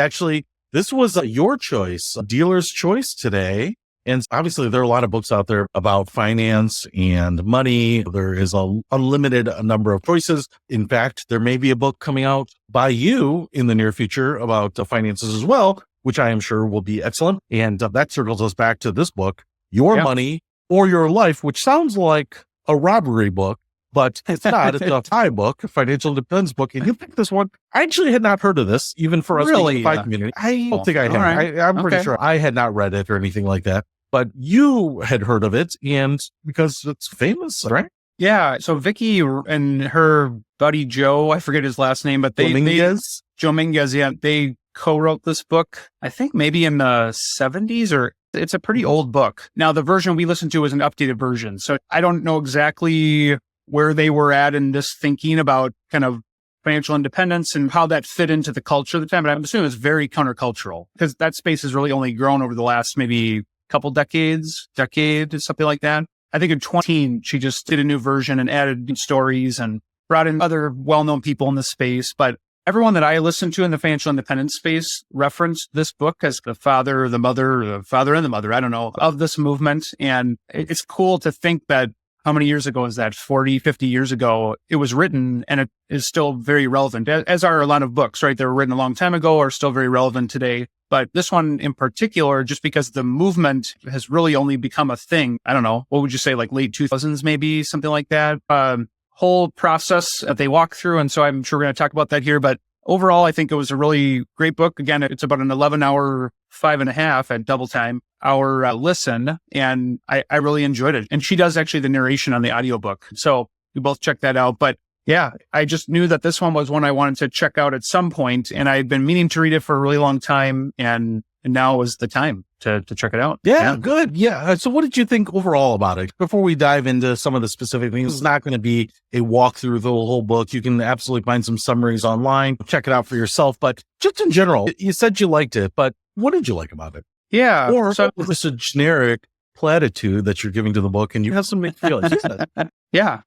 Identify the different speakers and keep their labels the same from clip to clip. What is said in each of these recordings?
Speaker 1: Actually, this was your choice, a dealer's choice today. And obviously, there are a lot of books out there about finance and money. There is an unlimited number of choices. In fact, there may be a book coming out by you in the near future about finances as well, which I am sure will be excellent. And that circles us back to this book, Your Money or Your Life, which sounds like a robbery book, but it's not. It's a FI book, a financial independence book. And you picked this one. I actually had not heard of this, even for us in the FI community. I don't think I have. Right. I'm pretty sure I had not read it or anything like that. But you had heard of it, and because it's famous, right?
Speaker 2: Yeah. So Vicki and her buddy Joe, I forget his last name, but
Speaker 1: Dominguez?
Speaker 2: Dominguez, yeah, they co-wrote this book, I think maybe in the 70s, or it's a pretty old book. Now, the version we listened to is an updated version. So I don't know exactly where they were at in this thinking about kind of financial independence and how that fit into the culture of the time. But I'm assuming it's very countercultural because that space has really only grown over the last maybe couple decade, something like that. I think in 20, she just did a new version and added new stories and brought in other well-known people in the space. But everyone that I listened to in the financial independence space referenced this book as the father, the mother, the father and the mother, I don't know, of this movement. And it's cool to think that how many years ago is that? 40, 50 years ago, it was written and it is still very relevant, as are a lot of books, right? They were written a long time ago, are still very relevant today. But this one in particular, just because the movement has really only become a thing, I don't know, what would you say, like late 2000s, maybe something like that, whole process that they walk through. And so I'm sure we're going to talk about that here. But overall, I think it was a really great book. Again, it's about an 11-hour, 5.5 at double time hour listen. And I really enjoyed it. And she does actually the narration on the audiobook. So we both checked that out. But yeah, I just knew that this one was one I wanted to check out at some point, and I had been meaning to read it for a really long time, and now was the time to check it out.
Speaker 1: Yeah, good. Yeah. So what did you think overall about it? Before we dive into some of the specific things, it's not going to be a walkthrough of the whole book. You can absolutely find some summaries online, check it out for yourself. But just in general, you said you liked it, but what did you like about it?
Speaker 2: Yeah.
Speaker 1: Or so, was this a generic platitude that you're giving to the book and you have some mixed feelings?
Speaker 2: Yeah.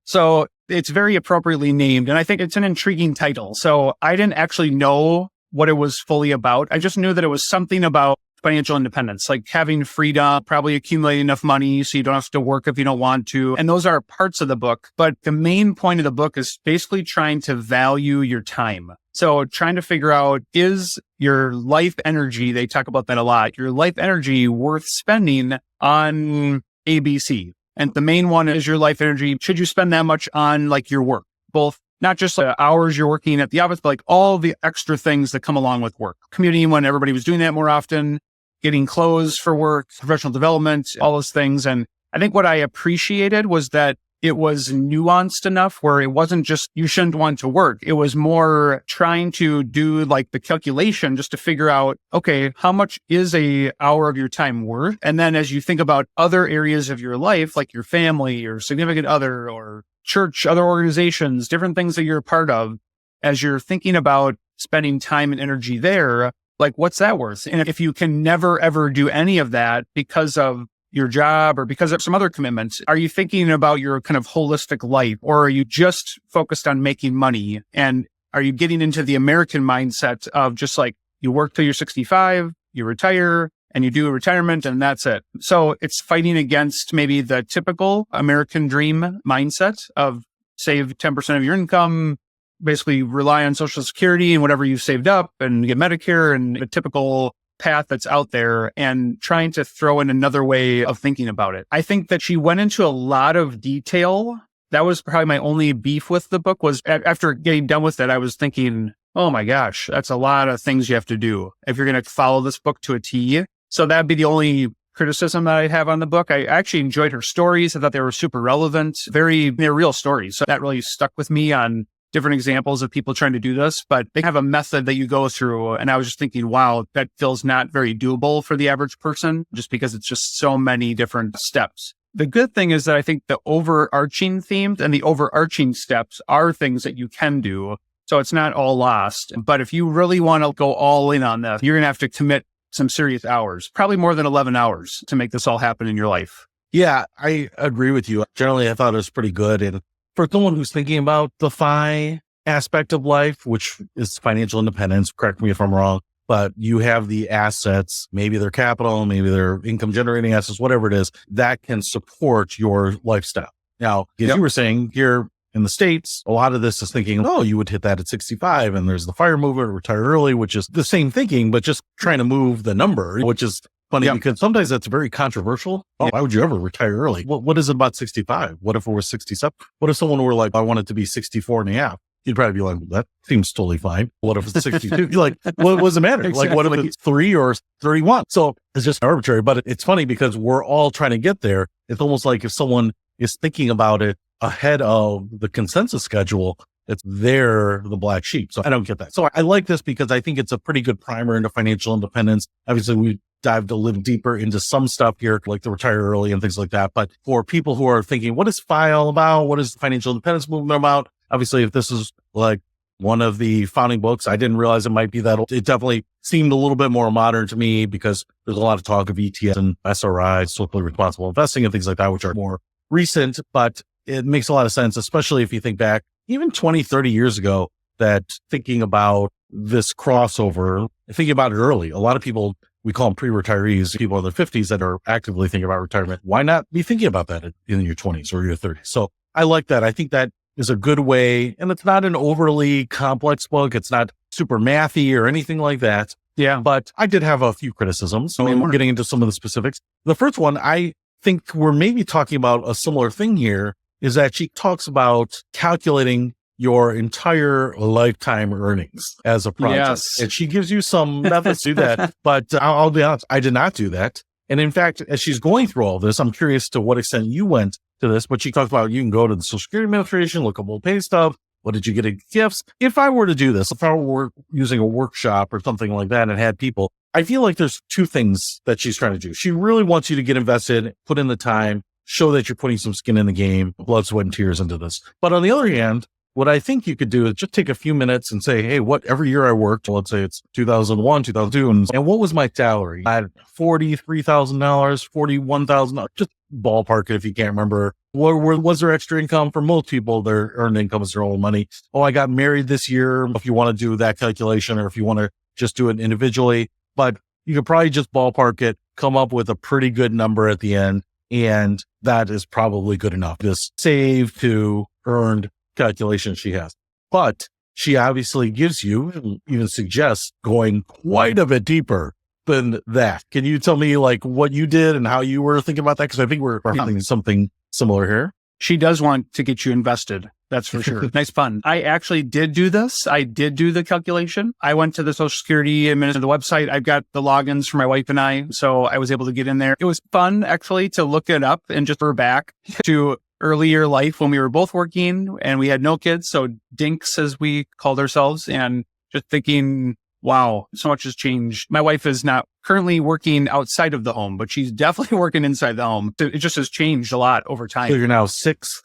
Speaker 2: So it's very appropriately named, and I think it's an intriguing title. So I didn't actually know what it was fully about. I just knew that it was something about financial independence, like having freedom, probably accumulating enough money so you don't have to work if you don't want to. And those are parts of the book. But the main point of the book is basically trying to value your time. So trying to figure out, is your life energy, they talk about that a lot, your life energy worth spending on ABC? And the main one is your life energy. Should you spend that much on like your work, both not just hours you're working at the office, but like all the extra things that come along with work, commuting when everybody was doing that more often, getting clothes for work, professional development, all those things. And I think what I appreciated was that it was nuanced enough where it wasn't just, you shouldn't want to work. It was more trying to do like the calculation just to figure out, okay, how much is a hour of your time worth? And then as you think about other areas of your life, like your family or significant other or church, other organizations, different things that you're a part of, as you're thinking about spending time and energy there, like what's that worth? And if you can never, ever do any of that because of your job or because of some other commitments, are you thinking about your kind of holistic life, or are you just focused on making money? And are you getting into the American mindset of just like you work till you're 65, you retire and you do a retirement and that's it? So it's fighting against maybe the typical American dream mindset of save 10% of your income, basically rely on Social Security and whatever you've saved up and get Medicare and the typical path that's out there, and trying to throw in another way of thinking about it. I think that she went into a lot of detail. That was probably my only beef with the book, was after getting done with it, I was thinking, oh my gosh, that's a lot of things you have to do if you're going to follow this book to a T. So that'd be the only criticism that I have on the book. I actually enjoyed her stories. I thought they were super relevant, they're real stories. So that really stuck with me on different examples of people trying to do this, but they have a method that you go through. And I was just thinking, wow, that feels not very doable for the average person, just because it's just so many different steps. The good thing is that I think the overarching themes and the overarching steps are things that you can do. So it's not all lost. But if you really want to go all in on this, you're going to have to commit some serious hours, probably more than 11 hours to make this all happen in your life.
Speaker 1: Yeah, I agree with you. Generally, I thought it was pretty good. And for someone who's thinking about the FI aspect of life, which is financial independence. Correct me if I'm wrong, but you have the assets, maybe they're capital, maybe they're income generating assets, whatever it is that can support your lifestyle. Now, as you were saying, here in the States, a lot of this is thinking, oh, you would hit that at 65. And there's the fire movement, retire early, which is the same thinking, but just trying to move the number, which is funny because sometimes that's very controversial. Oh, why would you ever retire early? What is it about 65? What if it was 67? What if someone were like, I want it to be 64 and a half? You'd probably be like, well, that seems totally fine. What if it's 62? You're like, what does it matter? Exactly. Like, what if it's 3 or 31? So it's just arbitrary, but it's funny because we're all trying to get there. It's almost like if someone is thinking about it ahead of the consensus schedule, they're the black sheep. So I don't get that. So I like this because I think it's a pretty good primer into financial independence. Obviously, we dived a little deeper into some stuff here, like the retire early and things like that. But for people who are thinking, what is FI all about? What is the financial independence movement about? Obviously, if this is like one of the founding books, I didn't realize it might be that old. It definitely seemed a little bit more modern to me because there's a lot of talk of ETFs and SRI, socially responsible investing and things like that, which are more recent, but it makes a lot of sense, especially if you think back even 20, 30 years ago, that thinking about this crossover, thinking about it early. A lot of people, we call them pre-retirees, people in their 50s that are actively thinking about retirement. Why not be thinking about that in your 20s or your 30s? So I like that. I think that is a good way. And it's not an overly complex book. It's not super mathy or anything like that.
Speaker 2: Yeah.
Speaker 1: But I did have a few criticisms. I mean, we're getting into some of the specifics. The first one, I think we're maybe talking about a similar thing here, is that she talks about calculating your entire lifetime earnings as a project.
Speaker 2: Yes.
Speaker 1: And she gives you some methods to do that. But I'll be honest, I did not do that. And in fact, as she's going through all this, I'm curious to what extent you went to this, but she talks about you can go to the Social Security Administration, look up old pay stub. What did you get in gifts? If I were to do this, if I were using a workshop or something like that and had people, I feel like there's two things that she's trying to do. She really wants you to get invested, put in the time, show that you're putting some skin in the game, blood, sweat, and tears into this. But on the other hand, what I think you could do is just take a few minutes and say, hey, every year I worked, let's say it's 2001, 2002, and what was my salary? I had $43,000, $41,000, just ballpark it if you can't remember. Was there extra income? For most people, their earned income is their own money. Oh, I got married this year. If you want to do that calculation or if you want to just do it individually, but you could probably just ballpark it, come up with a pretty good number at the end. And that is probably good enough. This save to earned calculation she has. But she obviously gives you, even suggests going quite a bit deeper than that. Can you tell me like what you did and how you were thinking about that? Because I think we're thinking something similar here.
Speaker 2: She does want to get you invested. That's for sure. Nice fun. I actually did do this. I did do the calculation. I went to the Social Security Administration, the website. I've got the logins for my wife and I. So I was able to get in there. It was fun actually to look it up and just refer back to earlier life when we were both working and we had no kids. So dinks, as we called ourselves, and just thinking, wow, so much has changed. My wife is not currently working outside of the home, but she's definitely working inside the home. It just has changed a lot over time.
Speaker 1: So you're now 6.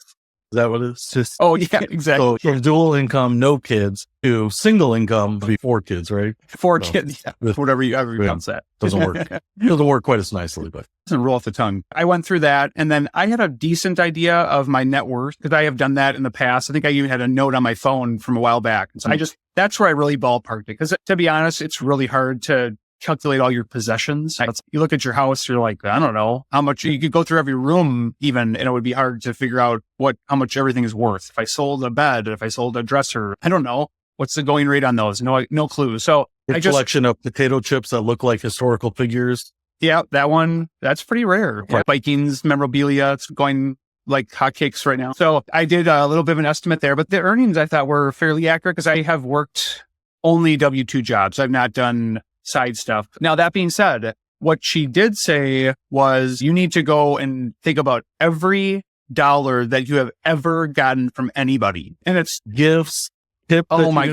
Speaker 1: Is that what it is?
Speaker 2: Oh, yeah, exactly.
Speaker 1: So from dual income, no kids, to single income, 4 kids, right?
Speaker 2: 4 kids, yeah. Whatever you counts that.
Speaker 1: Doesn't work. It doesn't work quite as nicely, but
Speaker 2: doesn't roll off the tongue. I went through that, and then I had a decent idea of my net worth because I have done that in the past. I think I even had a note on my phone from a while back. So that's where I really ballparked it. Because to be honest, it's really hard to calculate all your possessions. You look at your house, you're like, I don't know how much. You could go through every room even, and it would be hard to figure out how much everything is worth. If I sold a bed, if I sold a dresser, I don't know. What's the going rate on those? No clue. So
Speaker 1: a collection of potato chips that look like historical figures.
Speaker 2: Yeah, that one, that's pretty rare. Yeah. Vikings memorabilia, it's going like hotcakes right now. So I did a little bit of an estimate there, but the earnings I thought were fairly accurate because I have worked only W-2 jobs. I've not done side stuff. Now, that being said, what she did say was you need to go and think about every dollar that you have ever gotten from anybody. And it's
Speaker 1: gifts, tips, money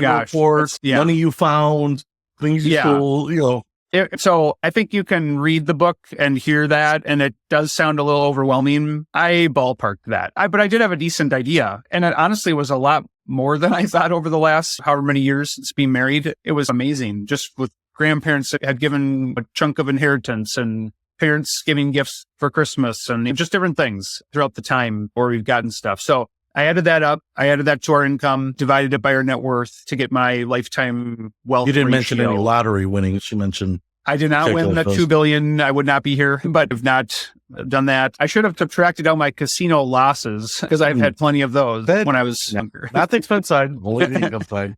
Speaker 1: you found, things you stole,
Speaker 2: So I think you can read the book and hear that, and it does sound a little overwhelming. I ballparked that. But I did have a decent idea. And it honestly was a lot more than I thought over the last however many years since being married. It was amazing. Just with grandparents that had given a chunk of inheritance and parents giving gifts for Christmas and just different things throughout the time where we've gotten stuff. So I added that up. I added that to our income, divided it by our net worth to get my lifetime wealth
Speaker 1: You didn't mention
Speaker 2: ratio.
Speaker 1: any lottery winnings. You mentioned
Speaker 2: I did not win the $2 billion. I would not be here, but I've not done that. I should have subtracted out my casino losses because I've had plenty of those when I was younger.
Speaker 1: Not the expense side, only the income side.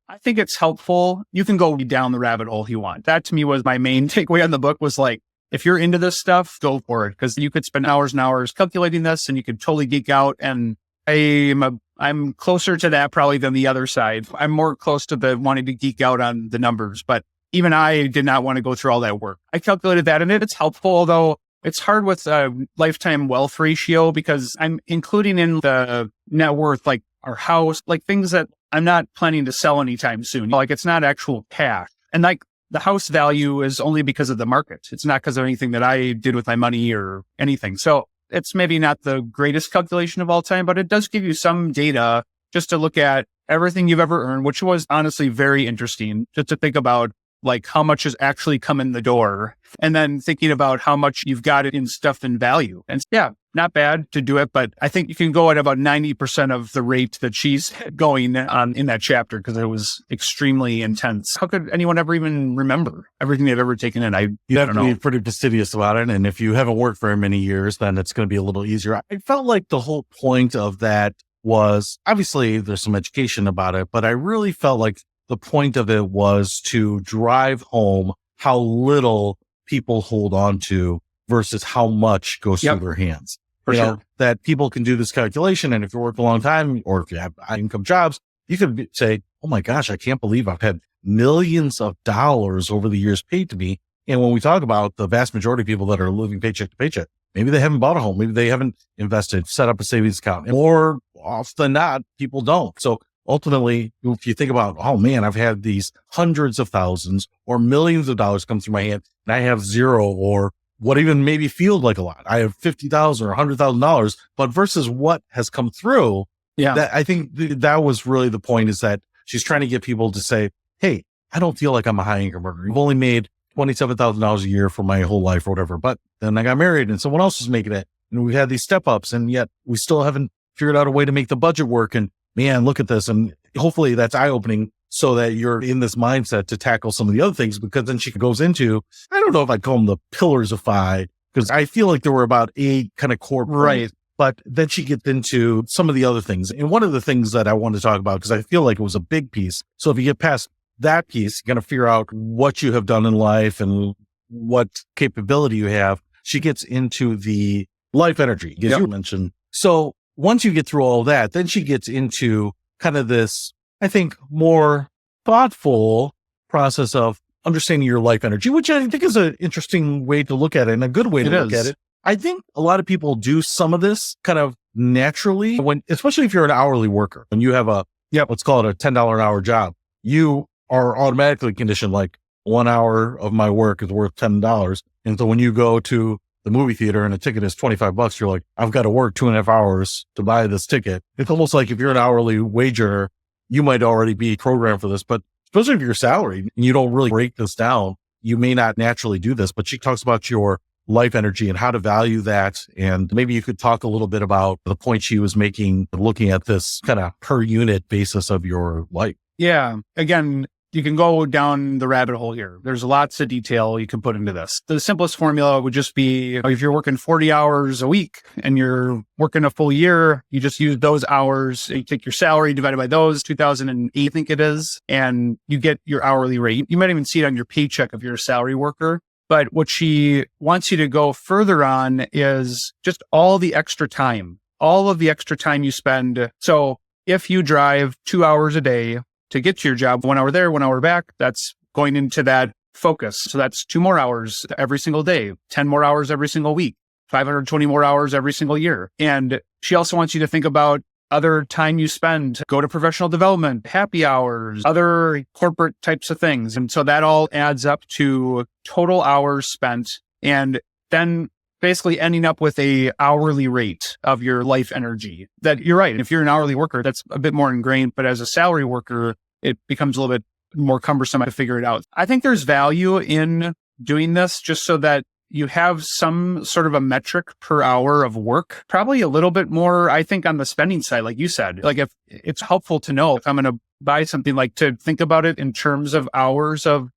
Speaker 2: I think it's helpful. You can go down the rabbit hole if you want. That to me was my main takeaway on the book was like, if you're into this stuff, go for it. Because you could spend hours and hours calculating this and you could totally geek out. And I'm closer to that probably than the other side. I'm more close to the wanting to geek out on the numbers, but even I did not want to go through all that work. I calculated that and it's helpful, although it's hard with a lifetime wealth ratio because I'm including in the net worth, like our house, like things that I'm not planning to sell anytime soon. Like it's not actual cash. And like the house value is only because of the market. It's not because of anything that I did with my money or anything. So it's maybe not the greatest calculation of all time, but it does give you some data just to look at everything you've ever earned, which was honestly very interesting just to think about like how much has actually come in the door and then thinking about how much you've got it in stuff and value. And yeah, not bad to do it, but I think you can go at about 90% of the rate that she's going on in that chapter because it was extremely intense. How could anyone ever even remember everything they've ever taken in?
Speaker 1: You have to be pretty fastidious about it. And if you haven't worked very many years, then it's going to be a little easier. I felt like the whole point of that was obviously there's some education about it, but I really felt like the point of it was to drive home how little people hold on to versus how much goes through their hands.
Speaker 2: For sure.
Speaker 1: That people can do this calculation. And if you work a long time or if you have high income jobs, you could say, oh my gosh, I can't believe I've had millions of dollars over the years paid to me. And when we talk about the vast majority of people that are living paycheck to paycheck, maybe they haven't bought a home. Maybe they haven't invested, set up a savings account. And more often than not, people don't. So ultimately, if you think about, oh man, I've had these hundreds of thousands or millions of dollars come through my hand and I have zero or what even maybe feel like a lot. I have $50,000 or $100,000, but versus what has come through.
Speaker 2: Yeah.
Speaker 1: That I think that was really the point is that she's trying to get people to say, hey, I don't feel like I'm a high income earner. I've only made $27,000 a year for my whole life or whatever, but then I got married and someone else is making it. And we've had these step ups and yet we still haven't figured out a way to make the budget work. And man, look at this. And hopefully that's eye-opening so that you're in this mindset to tackle some of the other things, because then she goes into, I don't know if I'd call them the pillars of FI, because I feel like there were about 8 kind of core points,
Speaker 2: right.
Speaker 1: But then she gets into some of the other things. And one of the things that I want to talk about, because I feel like it was a big piece. So if you get past that piece, you're going to figure out what you have done in life and what capability you have. She gets into the life energy, as you mentioned. So once you get through all that, then she gets into kind of this, I think, more thoughtful process of understanding your life energy, which I think is an interesting way to look at it and a good way to look at it. I think a lot of people do some of this kind of naturally especially if you're an hourly worker and you have let's call it a $10 an hour job. You are automatically conditioned like 1 hour of my work is worth $10. And so when you go to the movie theater and a ticket is $25, you're like, I've got to work 2.5 hours to buy this ticket. It's almost like if you're an hourly wage earner, you might already be programmed for this, but especially if you're salaried and you don't really break this down, you may not naturally do this. But she talks about your life energy and how to value that. And maybe you could talk a little bit about the point she was making, looking at this kind of per unit basis of your life.
Speaker 2: Yeah. Again, you can go down the rabbit hole here. There's lots of detail you can put into this. The simplest formula would just be if you're working 40 hours a week and you're working a full year, you just use those hours. You take your salary divided by those, 2008, I think it is, and you get your hourly rate. You might even see it on your paycheck if you're a salary worker. But what she wants you to go further on is just all the extra time, all of the extra time you spend. So if you drive 2 hours a day to get to your job, 1 hour there, 1 hour back, that's going into that focus. So that's 2 more hours every single day, 10 more hours every single week, 520 more hours every single year. And she also wants you to think about other time you spend, go to professional development, happy hours, other corporate types of things. And so that all adds up to total hours spent and then basically ending up with a hourly rate of your life energy. That you're right. If you're an hourly worker, that's a bit more ingrained, but as a salary worker, it becomes a little bit more cumbersome to figure it out. I think there's value in doing this just so that you have some sort of a metric per hour of work, probably a little bit more, I think, on the spending side, like you said. Like if it's helpful to know if I'm going to buy something, like to think about it in terms of hours of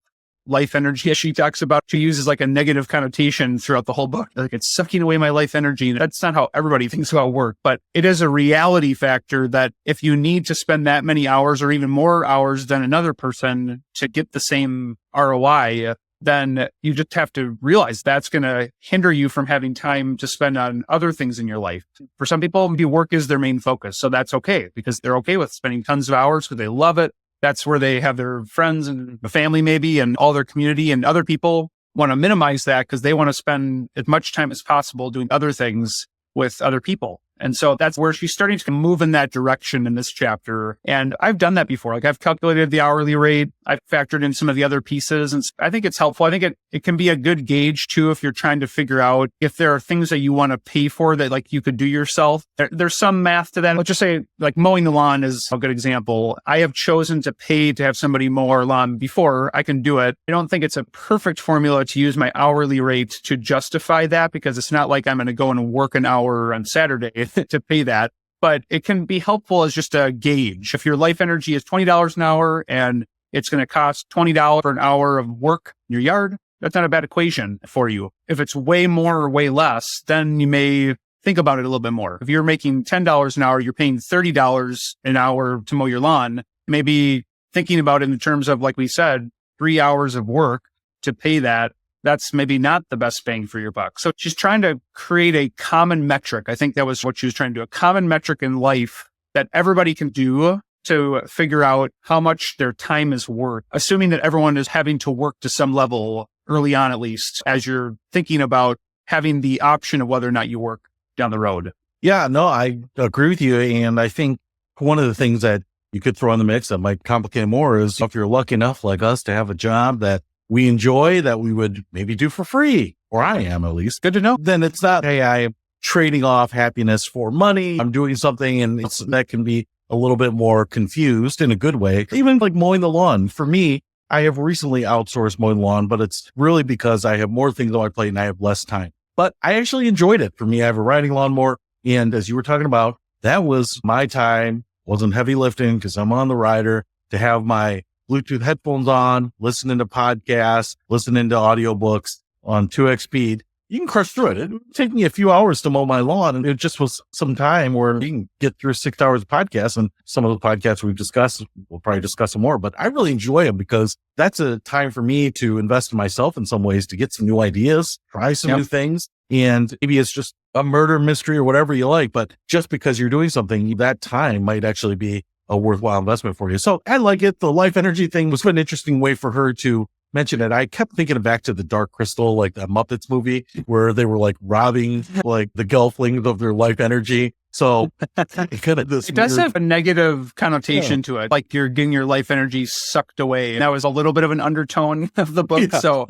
Speaker 2: life energy, as she talks about. She uses like a negative connotation throughout the whole book. Like it's sucking away my life energy. That's not how everybody thinks about work, but it is a reality factor that if you need to spend that many hours or even more hours than another person to get the same ROI, then you just have to realize that's going to hinder you from having time to spend on other things in your life. For some people, maybe work is their main focus. So that's okay because they're okay with spending tons of hours because they love it. That's where they have their friends and family maybe and all their community, and other people want to minimize that because they want to spend as much time as possible doing other things with other people. And so that's where she's starting to move in that direction in this chapter. And I've done that before. Like I've calculated the hourly rate. I've factored in some of the other pieces. And I think it's helpful. I think it can be a good gauge too, if you're trying to figure out if there are things that you want to pay for that like you could do yourself. There's some math to that. Let's just say like mowing the lawn is a good example. I have chosen to pay to have somebody mow our lawn before I can do it. I don't think it's a perfect formula to use my hourly rate to justify that because it's not like I'm going to go and work an hour on Saturday to pay that, but it can be helpful as just a gauge. If your life energy is $20 an hour and it's going to cost $20 for an hour of work in your yard, that's not a bad equation for you. If it's way more or way less, then you may think about it a little bit more. If you're making $10 an hour, you're paying $30 an hour to mow your lawn, maybe thinking about it in terms of, like we said, 3 hours of work to pay that. That's maybe not the best bang for your buck. So she's trying to create a common metric. I think that was what she was trying to do, a common metric in life that everybody can do to figure out how much their time is worth, assuming that everyone is having to work to some level early on, at least, as you're thinking about having the option of whether or not you work down the road.
Speaker 1: Yeah, no, I agree with you. And I think one of the things that you could throw in the mix that might complicate more is if you're lucky enough like us to have a job that we enjoy, that we would maybe do for free, or I am at least.
Speaker 2: Good to know.
Speaker 1: Then it's not, hey, I'm trading off happiness for money. I'm doing something and that can be a little bit more confused in a good way. Even like mowing the lawn. For me, I have recently outsourced mowing the lawn, but it's really because I have more things on my plate and I have less time. But I actually enjoyed it. For me, I have a riding lawnmower. And as you were talking about, that was my time. Wasn't heavy lifting because I'm on the rider, to have my Bluetooth headphones on, listening to podcasts, listening to audiobooks on 2x speed. You can crush through it. It would take me a few hours to mow my lawn. And it just was some time where you can get through 6 hours of podcasts. And some of the podcasts we've discussed, we'll probably discuss some more, but I really enjoy them because that's a time for me to invest in myself in some ways, to get some new ideas, try some new things. And maybe it's just a murder mystery or whatever you like, but just because you're doing something, that time might actually be a worthwhile investment for you. So I like it. The life energy thing was an interesting way for her to mention it. I kept thinking back to the Dark Crystal, like the Muppets movie, where they were like robbing like the gelflings of their life energy. So it
Speaker 2: does have a negative connotation to it. Like you're getting your life energy sucked away. And that was a little bit of an undertone of the book. Yeah. So,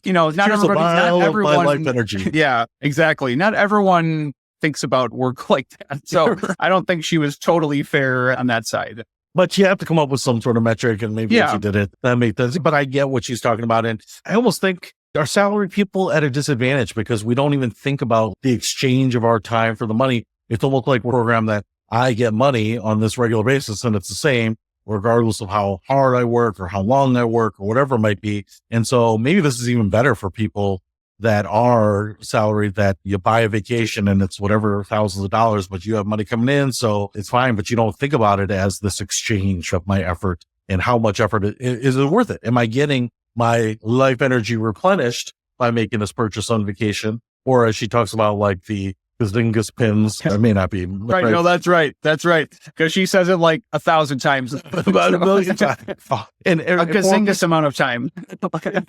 Speaker 2: not everyone,
Speaker 1: life energy.
Speaker 2: Yeah, exactly. Not everyone thinks about work like that. So I don't think she was totally fair on that side.
Speaker 1: But you have to come up with some sort of metric, and maybe if you did it, that makes sense. But I get what she's talking about. And I almost think our salaried people at a disadvantage because we don't even think about the exchange of our time for the money. It's almost like a program that I get money on this regular basis, and it's the same regardless of how hard I work or how long I work or whatever it might be. And so maybe this is even better for people that are salaried, that you buy a vacation and it's whatever thousands of dollars, but you have money coming in. So it's fine, but you don't think about it as this exchange of my effort and how much effort is it worth it? Am I getting my life energy replenished by making this purchase on vacation? Or as she talks about, like the gazingus pins, that may not be
Speaker 2: right. No, that's right. That's right. Because she says it like 1,000 times,
Speaker 1: about 1,000,000 times, and
Speaker 2: a gazingus amount of time.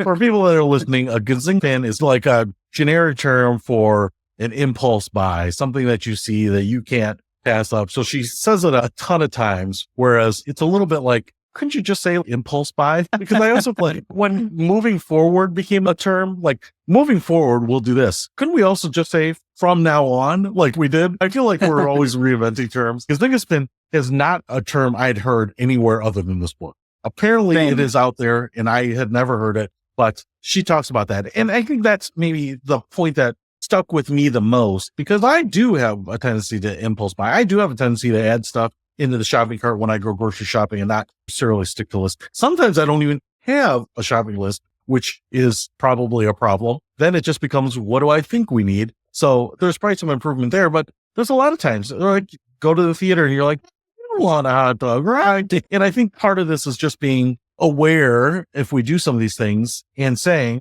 Speaker 1: For people that are listening, a gazingus pin is like a generic term for an impulse buy, something that you see that you can't pass up. So she says it a ton of times, whereas it's a little bit like, couldn't you just say impulse buy? Because I also like when moving forward became a term, like moving forward, we'll do this. Couldn't we also just say from now on, like we did? I feel like we're always reinventing terms. Gazingus pin is not a term I'd heard anywhere other than this book. Apparently it is out there and I had never heard it. But she talks about that. And I think that's maybe the point that stuck with me the most, because I do have a tendency to impulse buy. I do have a tendency to add stuff into the shopping cart when I go grocery shopping and not necessarily stick to list. Sometimes I don't even have a shopping list, which is probably a problem. Then it just becomes, what do I think we need? So there's probably some improvement there, but there's a lot of times like go to the theater and you're like, I don't want a hot dog, right? And I think part of this is just being aware if we do some of these things and saying,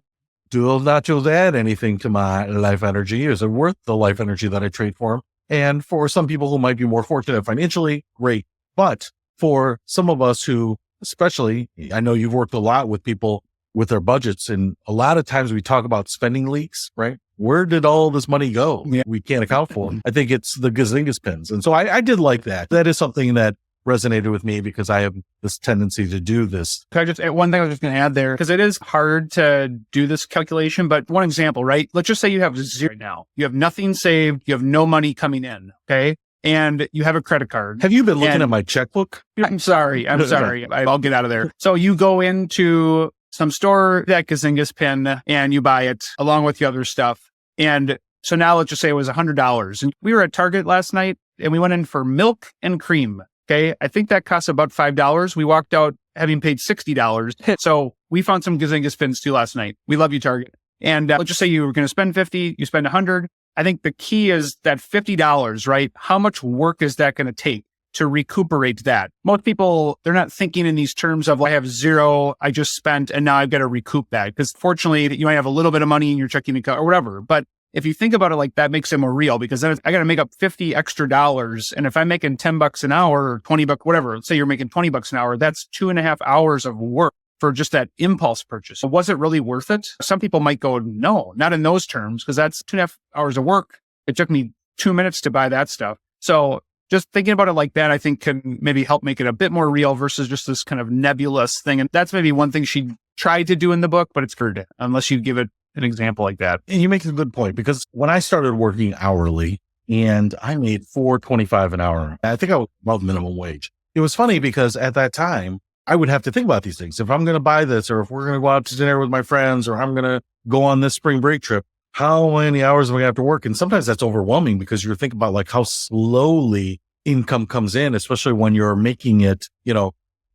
Speaker 1: do those nachos add anything to my life energy? Is it worth the life energy that I trade for them? And for some people who might be more fortunate financially, great. But for some of us who, especially, I know you've worked a lot with people with their budgets, and a lot of times we talk about spending leaks, right? Where did all this money go? Yeah. We can't account for it. I think it's the gazingus pins. And so I did like that. That is something that resonated with me because I have this tendency to do this.
Speaker 2: Can I just, one thing I was just going to add there, because it is hard to do this calculation, but one example, right? Let's just say you have zero right now. You have nothing saved. You have no money coming in. Okay. And you have a credit card.
Speaker 1: Have you been looking at my checkbook?
Speaker 2: I'm sorry. I'll get out of there. So you go into some store, that gazingus pin, and you buy it along with the other stuff. And so now let's just say it was $100. And we were at Target last night and we went in for milk and cream. Okay. I think that costs about $5. We walked out having paid $60. So we found some gazingus pins too last night. We love you, Target. And let's just say you were going to spend 50, you spend 100. I think the key is that $50, right? How much work is that going to take to recuperate that? Most people, they're not thinking in these terms of, well, I have zero, I just spent, and now I've got to recoup that. Because fortunately, you might have a little bit of money in your checking account or whatever. But if you think about it like that, makes it more real, because then I got to make up $50 extra. And if I'm making $10 an hour or $20, whatever, let's say you're making $20 an hour, that's 2.5 hours of work for just that impulse purchase. So was it really worth it? Some people might go, no, not in those terms, because that's 2.5 hours of work. It took me 2 minutes to buy that stuff. So just thinking about it like that, I think can maybe help make it a bit more real versus just this kind of nebulous thing. And that's maybe one thing she tried to do in the book, but it's hard unless you give it an example like that.
Speaker 1: And you make a good point, because when I started working hourly and I made $4.25 an hour, I think I was above minimum wage. It was funny because at that time I would have to think about these things. If I'm going to buy this, or if we're going to go out to dinner with my friends, or I'm going to go on this spring break trip, how many hours am I going to have to work? And sometimes that's overwhelming because you're thinking about like how slowly income comes in, especially when you're making it,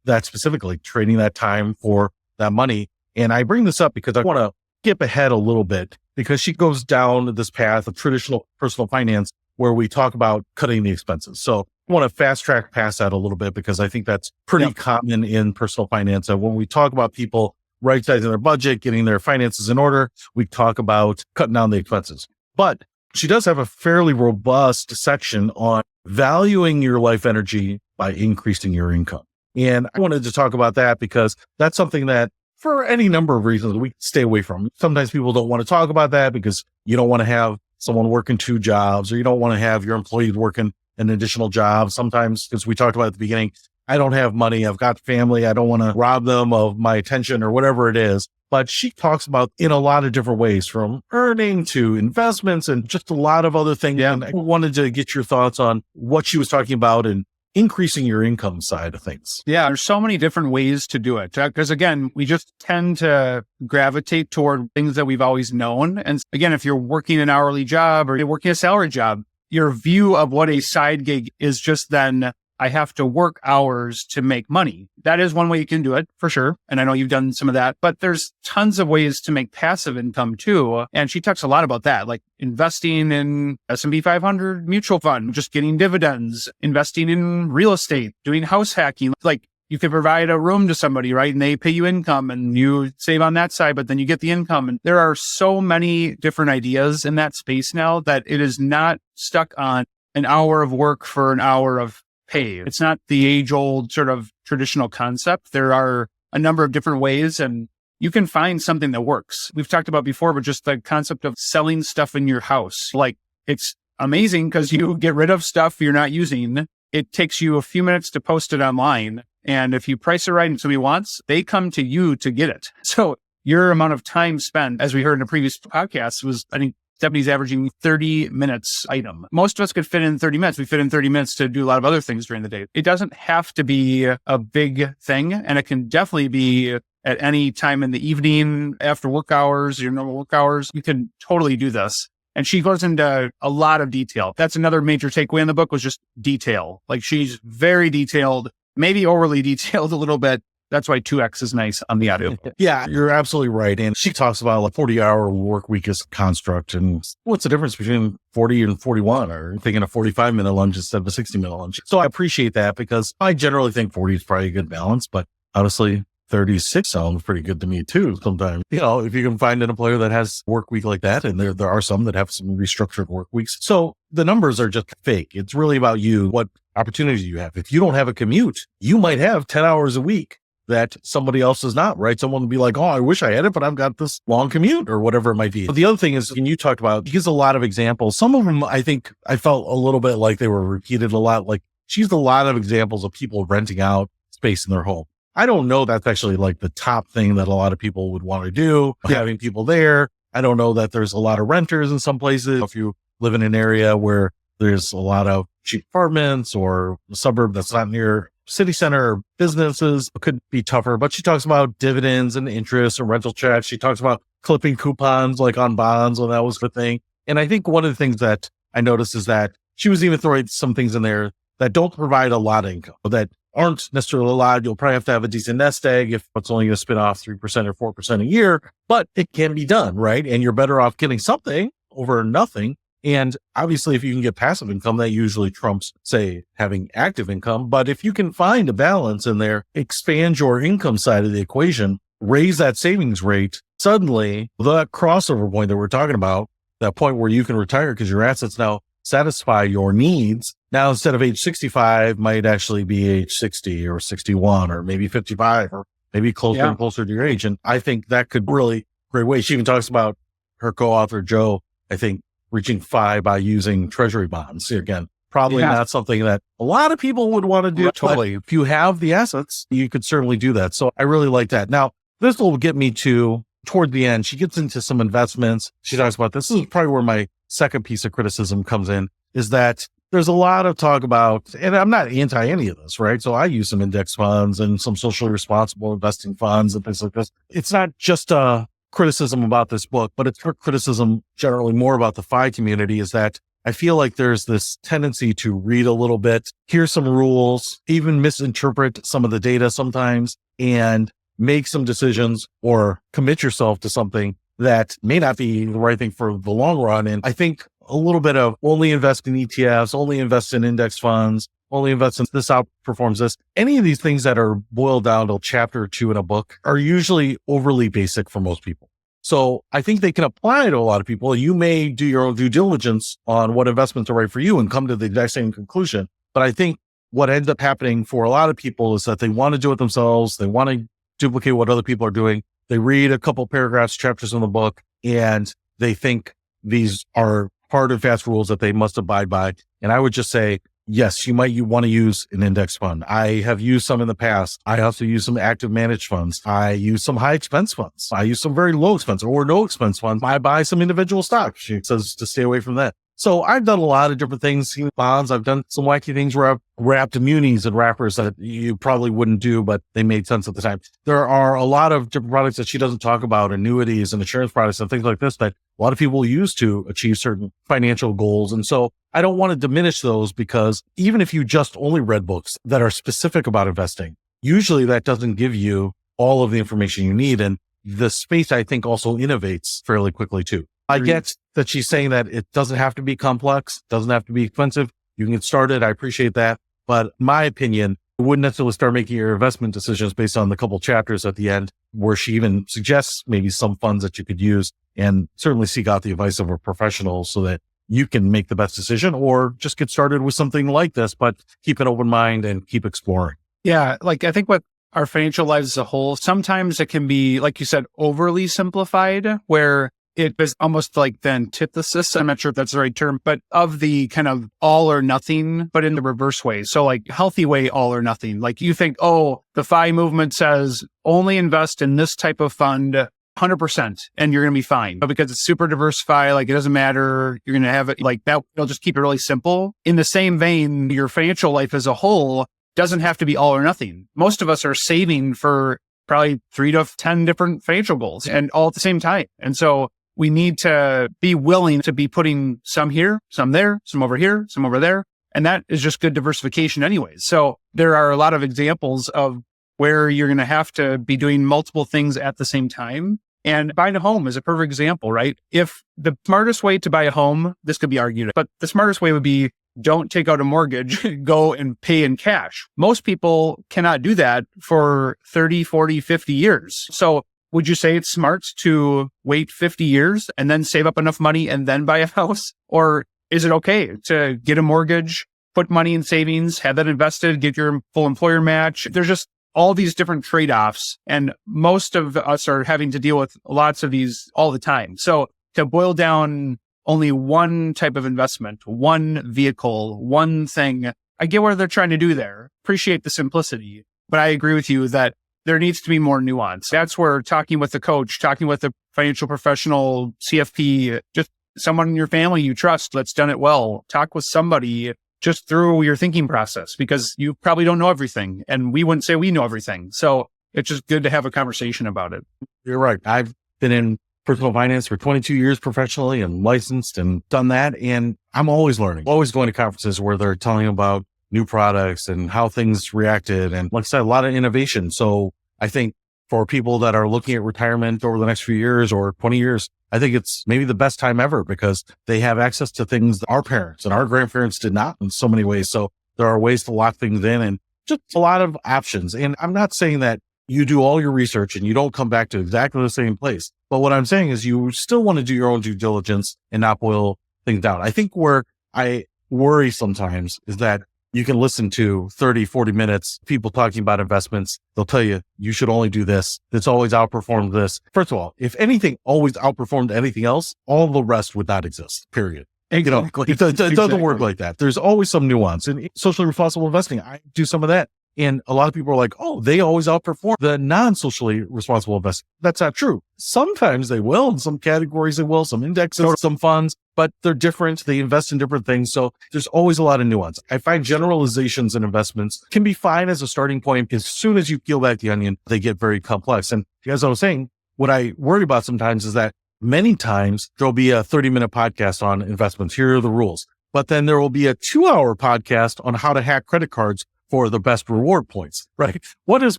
Speaker 1: that specifically trading that time for that money. And I bring this up because I want to skip ahead a little bit, because she goes down this path of traditional personal finance where we talk about cutting the expenses. So I want to fast track past that a little bit, because I think that's pretty common in personal finance. And when we talk about people right-sizing their budget, getting their finances in order, we talk about cutting down the expenses. But she does have a fairly robust section on valuing your life energy by increasing your income. And I wanted to talk about that because that's something that, for any number of reasons, we stay away from. Sometimes people don't want to talk about that because you don't want to have someone working 2 jobs, or you don't want to have your employees working an additional job. Sometimes, as we talked about at the beginning, I don't have money, I've got family, I don't want to rob them of my attention or whatever it is. But she talks about in a lot of different ways, from earning to investments and just a lot of other things. Yeah. And I wanted to get your thoughts on what she was talking about and increasing your income side of things.
Speaker 2: Yeah, there's so many different ways to do it. Because again, we just tend to gravitate toward things that we've always known. And again, if you're working an hourly job or you're working a salary job, your view of what a side gig is just then, I have to work hours to make money. That is one way you can do it, for sure. And I know you've done some of that, but there's tons of ways to make passive income too. And she talks a lot about that, like investing in S&P 500 mutual fund, just getting dividends, investing in real estate, doing house hacking. Like you could provide a room to somebody, right? And they pay you income and you save on that side, but then you get the income. And there are so many different ideas in that space now that it is not stuck on an hour of work for an hour of pay. It's not the age-old sort of traditional concept. There are a number of different ways, and you can find something that works. We've talked about before, but just the concept of selling stuff in your house. Like, it's amazing because you get rid of stuff you're not using. It takes you a few minutes to post it online. And if you price it right and somebody wants, they come to you to get it. So your amount of time spent, as we heard in a previous podcast, was, I think, Stephanie's averaging 30 minutes item. Most of us could fit in 30 minutes. We fit in 30 minutes to do a lot of other things during the day. It doesn't have to be a big thing, and it can definitely be at any time in the evening, after work hours, your normal work hours. You can totally do this. And she goes into a lot of detail. That's another major takeaway in the book was just detail. Like she's very detailed, maybe overly detailed a little bit. That's why 2X is nice on the audio.
Speaker 1: Yeah, you're absolutely right. And she talks about like 40-hour work week as a construct. And what's the difference between 40 and 41 or thinking a 45-minute lunch instead of a 60-minute lunch? So I appreciate that because I generally think 40 is probably a good balance. But honestly, 36 sounds pretty good to me too sometimes. If you can find an employer that has work week like that, and there are some that have some restructured work weeks. So the numbers are just fake. It's really about you, what opportunities you have. If you don't have a commute, you might have 10 hours a week that somebody else does not, right? Someone will be like, oh, I wish I had it, but I've got this long commute or whatever it might be. But the other thing is, and you talked about, she gives a lot of examples. Some of them, I think I felt a little bit like they were repeated a lot. Like she used a lot of examples of people renting out space in their home. I don't know that's actually like the top thing that a lot of people would want to do, having people there. I don't know that there's a lot of renters in some places. If you live in an area where there's a lot of cheap apartments or a suburb that's not near city center or businesses, it could be tougher. But she talks about dividends and interest and rental checks. She talks about clipping coupons like on bonds when that was the thing. And I think one of the things that I noticed is that she was even throwing some things in there that don't provide a lot of income, that aren't necessarily allowed. You'll probably have to have a decent nest egg if it's only going to spin off 3% or 4% a year, but it can be done, right? And you're better off getting something over nothing. And obviously, if you can get passive income, that usually trumps, say, having active income. But if you can find a balance in there, expand your income side of the equation, raise that savings rate, suddenly the crossover point that we're talking about, that point where you can retire because your assets now satisfy your needs. Now, instead of age 65, might actually be age 60 or 61 or maybe 55 or maybe closer and closer to your age. And I think that could really great way. She even talks about her co-author, Joe, I think, reaching 5 by using treasury bonds. Again, probably not something that a lot of people would want to do. Totally. If you have the assets, you could certainly do that. So I really like that. Now, this will get me to toward the end. She gets into some investments. She talks about this is probably where my second piece of criticism comes in, is that there's a lot of talk about, and I'm not anti any of this, right? So I use some index funds and some socially responsible investing funds and things like this. It's not just a criticism about this book, but it's criticism generally more about the FI community, is that I feel like there's this tendency to read a little bit, hear some rules, even misinterpret some of the data sometimes, and make some decisions or commit yourself to something that may not be the right thing for the long run. And I think a little bit of only invest in ETFs, only invest in index funds, only invest in this outperforms this. Any of these things that are boiled down to chapter 2 in a book are usually overly basic for most people. So I think they can apply to a lot of people. You may do your own due diligence on what investments are right for you and come to the exact same conclusion. But I think what ends up happening for a lot of people is that they want to do it themselves. They want to duplicate what other people are doing. They read a couple paragraphs, chapters in the book, and they think these are hard and fast rules that they must abide by. And I would just say, yes, you want to use an index fund. I have used some in the past. I also use some active managed funds. I use some high expense funds. I use some very low expense or no expense funds. I buy some individual stocks. She says to stay away from that. So I've done a lot of different things, bonds. I've done some wacky things where I've wrapped munis and wrappers that you probably wouldn't do, but they made sense at the time. There are a lot of different products that she doesn't talk about, annuities and insurance products and things like this that a lot of people use to achieve certain financial goals. And so I don't want to diminish those, because even if you just only read books that are specific about investing, usually that doesn't give you all of the information you need. And the space, I think, also innovates fairly quickly too. I get that she's saying that it doesn't have to be complex, doesn't have to be expensive. You can get started. I appreciate that. But in my opinion, I wouldn't necessarily start making your investment decisions based on the couple chapters at the end, where she even suggests maybe some funds that you could use, and certainly seek out the advice of a professional so that you can make the best decision, or just get started with something like this, but keep an open mind and keep exploring.
Speaker 2: Yeah. Like I think what our financial lives as a whole, sometimes it can be, like you said, overly simplified, where it is almost like the antithesis. I'm not sure if that's the right term, but of the kind of all or nothing, but in the reverse way. So like healthy way, all or nothing. Like you think, oh, the FI movement says only invest in this type of fund 100% and you're going to be fine. But because it's super diversified, like it doesn't matter. You're going to have it like that. It'll just keep it really simple. In the same vein, your financial life as a whole doesn't have to be all or nothing. Most of us are saving for probably 3 to 10 different financial goals and all at the same time. And so we need to be willing to be putting some here, some there, some over here, some over there. And that is just good diversification anyways. So there are a lot of examples of where you're going to have to be doing multiple things at the same time. And buying a home is a perfect example, right? If the smartest way to buy a home, this could be argued, but the smartest way would be don't take out a mortgage, go and pay in cash. Most people cannot do that for 30, 40, 50 years. So would you say it's smart to wait 50 years and then save up enough money and then buy a house? Or is it okay to get a mortgage, put money in savings, have that invested, get your full employer match? There's just all these different trade-offs. And most of us are having to deal with lots of these all the time. So to boil down only one type of investment, one vehicle, one thing, I get what they're trying to do there. Appreciate the simplicity. But I agree with you that there needs to be more nuance. That's where talking with the coach, talking with a financial professional, CFP, just someone in your family you trust that's done it well. Talk with somebody just through your thinking process, because you probably don't know everything. And we wouldn't say we know everything. So it's just good to have a conversation about it.
Speaker 1: You're right. I've been in personal finance for 22 years professionally and licensed and done that. And I'm always learning, always going to conferences where they're telling about new products and how things reacted. And like I said, a lot of innovation. So I think for people that are looking at retirement over the next few years or 20 years, I think it's maybe the best time ever because they have access to things that our parents and our grandparents did not in so many ways. So there are ways to lock things in and just a lot of options. And I'm not saying that you do all your research and you don't come back to exactly the same place. But what I'm saying is you still want to do your own due diligence and not boil things down. I think where I worry sometimes is that you can listen to 30, 40 minutes, people talking about investments. They'll tell you, you should only do this. It's always outperformed this. First of all, if anything always outperformed anything else, all the rest would not exist, period.
Speaker 2: Exactly.
Speaker 1: It doesn't work like that. There's always some nuance. And socially responsible investing, I do some of that. And a lot of people are like, oh, they always outperform the non-socially responsible investing. That's not true. Sometimes they will. In some categories they will, some indexes, some funds, but they're different. They invest in different things. So there's always a lot of nuance. I find generalizations in investments can be fine as a starting point. As soon as you peel back the onion, they get very complex. And as I was saying, what I worry about sometimes is that many times there'll be a 30-minute podcast on investments. Here are the rules. But then there will be a 2-hour podcast on how to hack credit cards for the best reward points, right? What is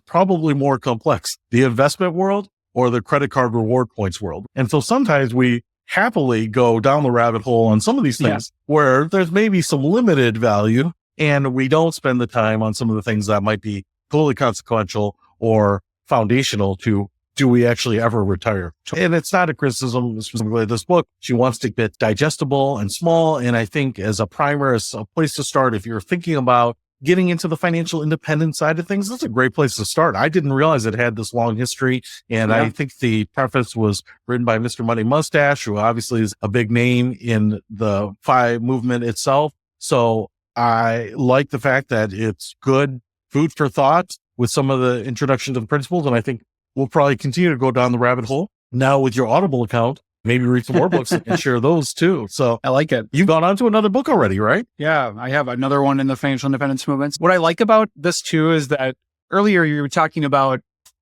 Speaker 1: probably more complex, the investment world or the credit card reward points world? And so sometimes we happily go down the rabbit hole on some of these things where there's maybe some limited value and we don't spend the time on some of the things that might be totally consequential or foundational to do we actually ever retire? And it's not a criticism specifically of this book. She wants to get digestible and small. And I think as a primer, as a place to start, if you're thinking about getting into the financial independence side of things, that's a great place to start. I didn't realize it had this long history. And I think the preface was written by Mr. Money Mustache, who obviously is a big name in the FI movement itself. So I like the fact that it's good food for thought with some of the introduction to the principles. And I think we'll probably continue to go down the rabbit hole. Now with your Audible account, maybe read some more books and share those too. So
Speaker 2: I like it.
Speaker 1: You've gone on to another book already, right?
Speaker 2: Yeah, I have another one in the financial independence movement. What I like about this too is that earlier you were talking about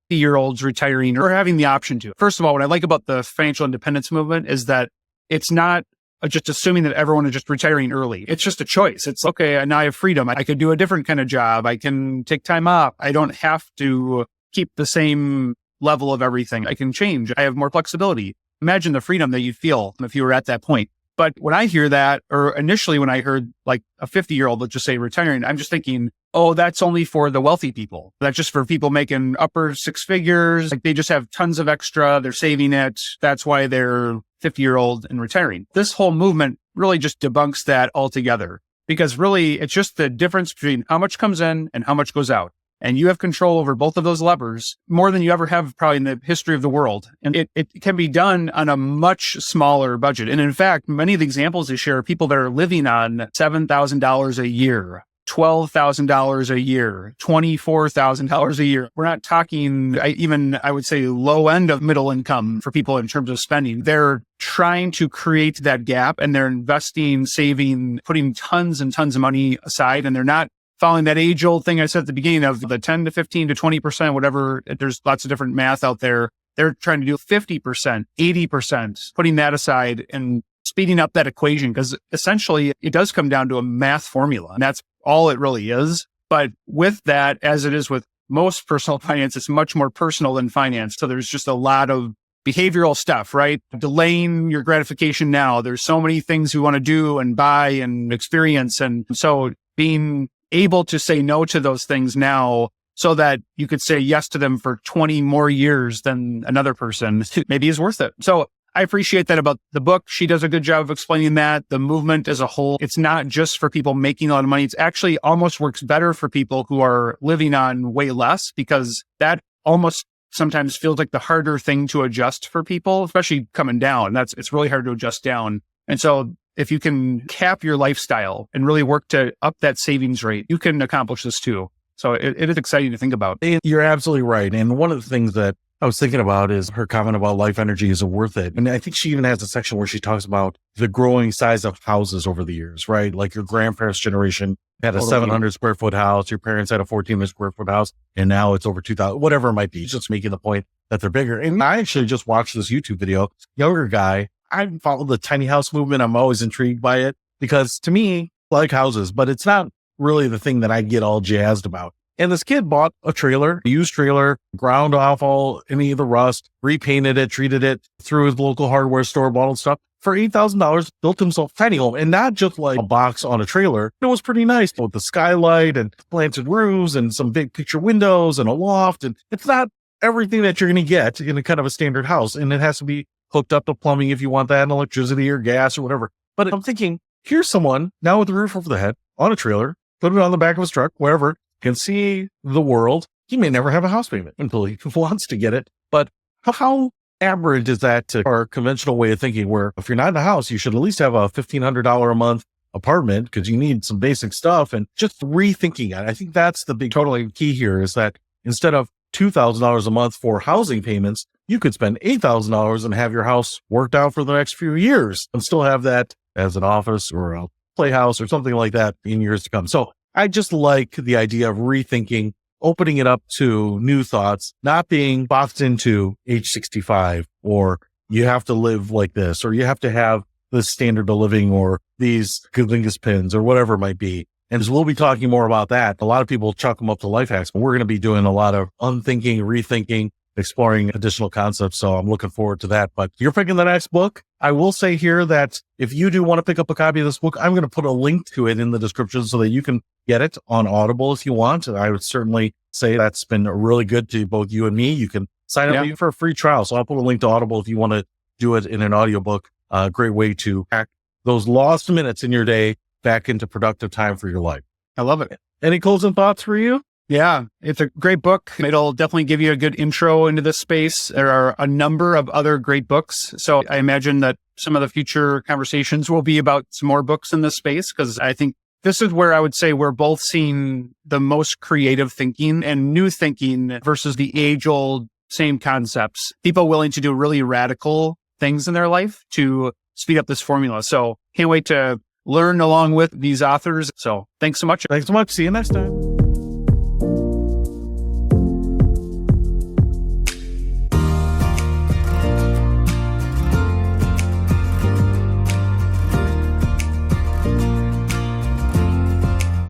Speaker 2: 50-year-olds retiring or having the option to. First of all, what I like about the financial independence movement is that it's not just assuming that everyone is just retiring early. It's just a choice. It's okay, now I have freedom. I could do a different kind of job. I can take time off. I don't have to keep the same level of everything. I can change. I have more flexibility. Imagine the freedom that you'd feel if you were at that point. But when I hear that, or initially when I heard like a 50-year-old, let's just say retiring, I'm just thinking, oh, that's only for the wealthy people. That's just for people making upper 6 figures. Like they just have tons of extra. They're saving it. That's why they're 50-year-old and retiring. This whole movement really just debunks that altogether because really it's just the difference between how much comes in and how much goes out. And you have control over both of those levers more than you ever have probably in the history of the world. And it can be done on a much smaller budget. And in fact, many of the examples they share are people that are living on $7,000 a year, $12,000 a year, $24,000 a year. We're not talking I would say low end of middle income for people in terms of spending. They're trying to create that gap and they're investing, saving, putting tons and tons of money aside, and they're not following that age old thing I said at the beginning of the 10 to 15 to 20%, whatever, there's lots of different math out there. They're trying to do 50%, 80%, putting that aside and speeding up that equation, because essentially it does come down to a math formula, and that's all it really is. But with that, as it is with most personal finance, it's much more personal than finance. So there's just a lot of behavioral stuff, right? Delaying your gratification now. There's so many things we want to do and buy and experience. And so being able to say no to those things now so that you could say yes to them for 20 more years than another person maybe is worth it. So I appreciate that about the book. She does a good job of explaining that. The movement as a whole, it's not just for people making a lot of money. It's actually almost works better for people who are living on way less, because that almost sometimes feels like the harder thing to adjust for people, especially coming down. It's really hard to adjust down. And so if you can cap your lifestyle and really work to up that savings rate, you can accomplish this too. So it is exciting to think about.
Speaker 1: You're absolutely right. And one of the things that I was thinking about is her comment about life energy is worth it. And I think she even has a section where she talks about the growing size of houses over the years, right? Like your grandparents' generation had a 700 square foot house. Your parents had a 1,400 square foot house. And now it's over 2,000, whatever it might be. Just making the point that they're bigger. And I actually just watched this YouTube video, younger guy. I follow the tiny house movement. I'm always intrigued by it because to me, I like houses, but it's not really the thing that I get all jazzed about. And this kid bought a trailer, a used trailer, ground off any of the rust, repainted it, treated it, through his local hardware store, bought all stuff for $8,000, built himself a tiny home, and not just like a box on a trailer. It was pretty nice with the skylight and planted roofs and some big picture windows and a loft. And it's not everything that you're going to get in a kind of a standard house. And it has to be hooked up to plumbing if you want that, and electricity or gas or whatever. But I'm thinking, here's someone now with a roof over the head on a trailer, put it on the back of his truck, wherever, can see the world. He may never have a house payment until he wants to get it. But how aberrant is that to our conventional way of thinking, where if you're not in a house, you should at least have a $1,500 a month apartment because you need some basic stuff, and just rethinking it. I think that's the big totally key here, is that instead of $2,000 a month for housing payments, you could spend $8,000 and have your house worked out for the next few years and still have that as an office or a playhouse or something like that in years to come. So I just like the idea of rethinking, opening it up to new thoughts, not being boxed into age 65, or you have to live like this, or you have to have this standard of living, or these gazingus pins, or whatever it might be. And as we'll be talking more about that, a lot of people chalk them up to life hacks, but we're going to be doing a lot of unthinking, rethinking, exploring additional concepts. So I'm looking forward to that. But you're picking the next book. I will say here that if you do want to pick up a copy of this book, I'm going to put a link to it in the description so that you can get it on Audible if you want. And I would certainly say that's been really good to both you and me. You can sign up for a free trial. So I'll put a link to Audible if you want to do it in an audiobook. Great way to hack those lost minutes in your day back into productive time for your life.
Speaker 2: I love it.
Speaker 1: Any closing thoughts for you?
Speaker 2: Yeah, it's a great book. It'll definitely give you a good intro into this space. There are a number of other great books. So I imagine that some of the future conversations will be about some more books in this space, because I think this is where I would say we're both seeing the most creative thinking and new thinking versus the age-old same concepts. People willing to do really radical things in their life to speed up this formula. So can't wait to learn along with these authors. So thanks so much.
Speaker 1: Thanks so much. See you next time.